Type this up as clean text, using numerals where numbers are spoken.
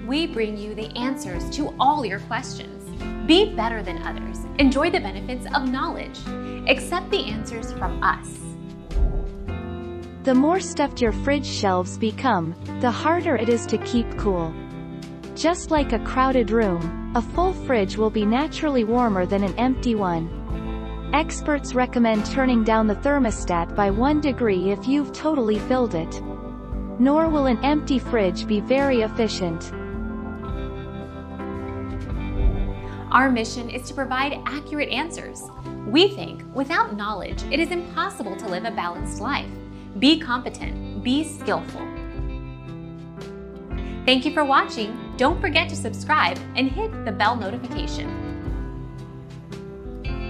we bring you the answers to all your questions. Be better than others. Enjoy the benefits of knowledge. Accept the answers from us. The more stuffed your fridge shelves become, the harder it is to keep cool. Just like a crowded room, a full fridge will be naturally warmer than an empty one. Experts recommend turning down the thermostat by 1 degree if you've totally filled it. Nor will an empty fridge be very efficient. Our mission is to provide accurate answers. We think without knowledge, it is impossible to live a balanced life. Be competent, be skillful. Thank you for watching. Don't forget to subscribe and hit the bell notification.